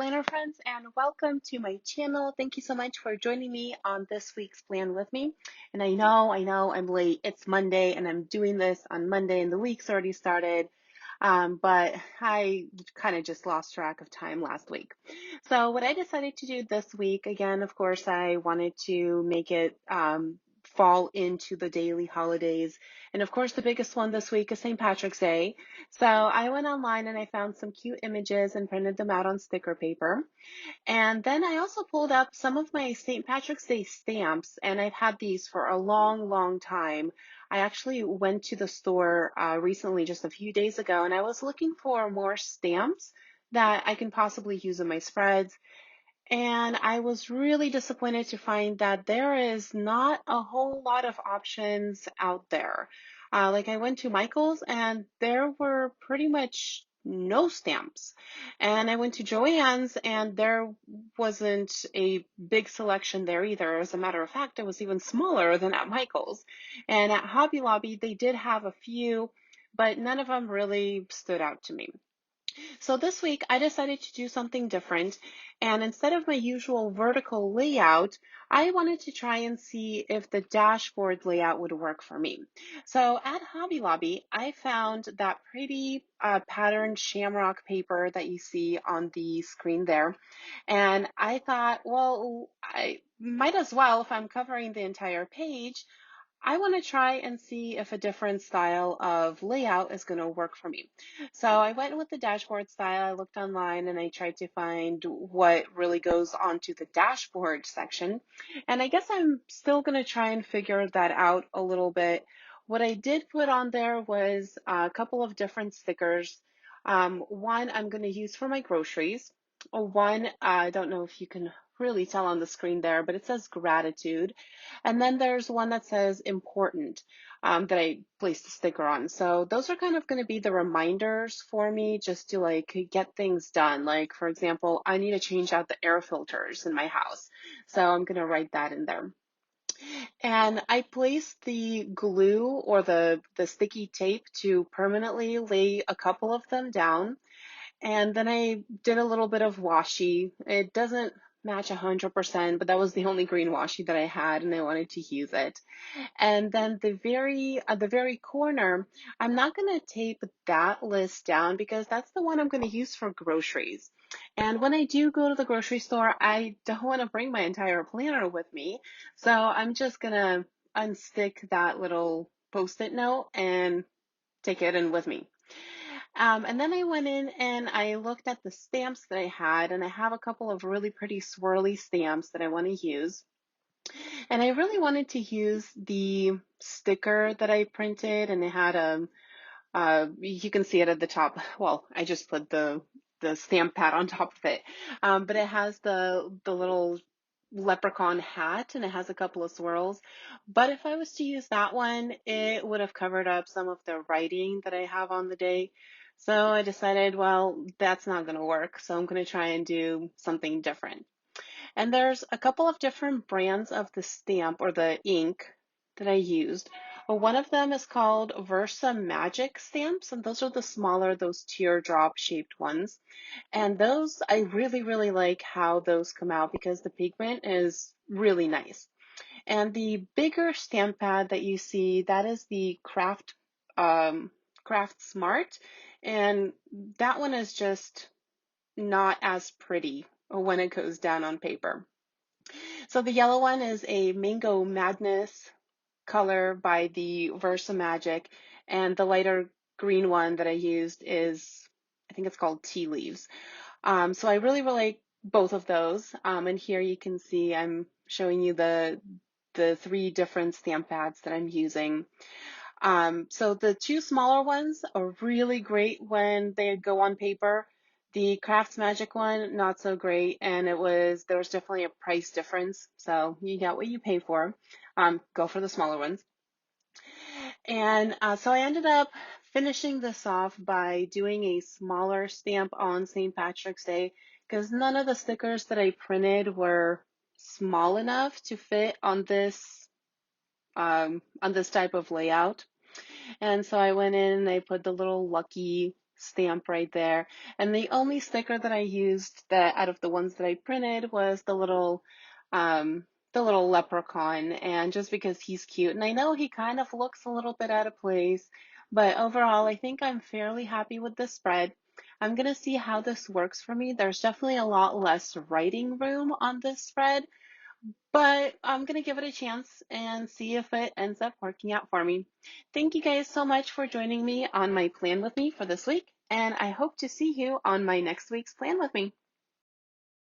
planner friends, and welcome to my channel. Thank you so much for joining me on this week's plan with me. And I know I'm late. It's Monday and I'm doing this on Monday and the week's already started. But I kind of just lost track of time last week. So what I decided to do this week, again, of course, I wanted to make it fall into the daily holidays. And of course, the biggest one this week is St. Patrick's Day. So I went online and I found some cute images and printed them out on sticker paper. And then I also pulled up some of my St. Patrick's Day stamps, and I've had these for a long, long time. I actually went to the store recently, just a few days ago, and I was looking for more stamps that I can possibly use in my spreads. And I was really disappointed to find that there is not a whole lot of options out there. Like I went to Michael's and there were pretty much no stamps. And I went to Joann's and there wasn't a big selection there either. As a matter of fact, it was even smaller than at Michael's. And at Hobby Lobby, they did have a few, but none of them really stood out to me. So this week I decided to do something different, and instead of my usual vertical layout, I wanted to try and see if the dashboard layout would work for me. So at Hobby Lobby, I found that pretty patterned shamrock paper that you see on the screen there. And I thought, well, I might as well, if I'm covering the entire page, I want to try and see if a different style of layout is going to work for me. So I went with the dashboard style. I looked online and I tried to find what really goes onto the dashboard section. And I guess I'm still going to try and figure that out a little bit. What I did put on there was a couple of different stickers. One I'm going to use for my groceries. One, I don't know if you can really tell on the screen there, but it says gratitude. And then there's one that says important that I placed a sticker on. So those are kind of going to be the reminders for me just to like get things done. Like, for example, I need to change out the air filters in my house. So I'm going to write that in there. And I placed the glue or the sticky tape to permanently lay a couple of them down. And then I did a little bit of washi. It doesn't match 100%, but that was the only green washi that I had and I wanted to use it. And then the very corner, I'm not going to tape that list down because that's the one I'm going to use for groceries. And when I do go to the grocery store, I don't want to bring my entire planner with me. So I'm just going to unstick that little post-it note and take it in with me. And then I went in and I looked at the stamps that I had, and I have a couple of really pretty swirly stamps that I want to use. And I really wanted to use the sticker that I printed, and it had you can see it at the top. Well, I just put the stamp pad on top of it, but it has the little leprechaun hat and it has a couple of swirls. But if I was to use that one, it would have covered up some of the writing that I have on the day. So I decided, well, that's not going to work. So I'm going to try and do something different. And there's a couple of different brands of the stamp or the ink that I used. One of them is called Versa Magic stamps, and those are the smaller, those teardrop shaped ones. And those, I really, really like how those come out because the pigment is really nice. And the bigger stamp pad that you see, that is the Craft Smart. And that one is just not as pretty when it goes down on paper. So the yellow one is a Mango Madness color by the Versa Magic, and the lighter green one that I used is, I think it's called Tea Leaves. So I really, really like both of those. And here you can see I'm showing you the three different stamp pads that I'm using. So the two smaller ones are really great when they go on paper. The Crafts Magic one, not so great, and there was definitely a price difference. So you get what you pay for. Go for the smaller ones. And so I ended up finishing this off by doing a smaller stamp on St. Patrick's Day because none of the stickers that I printed were small enough to fit on this type of layout. And so I went in and I put the little lucky stamp right there. And the only sticker that I used that out of the ones that I printed was um, the little leprechaun. And just because he's cute, and I know he kind of looks a little bit out of place, but overall, I think I'm fairly happy with this spread. I'm gonna see how this works for me. There's definitely a lot less writing room on this spread, but I'm going to give it a chance and see if it ends up working out for me. Thank you guys so much for joining me on my plan with me for this week, and I hope to see you on my next week's plan with me.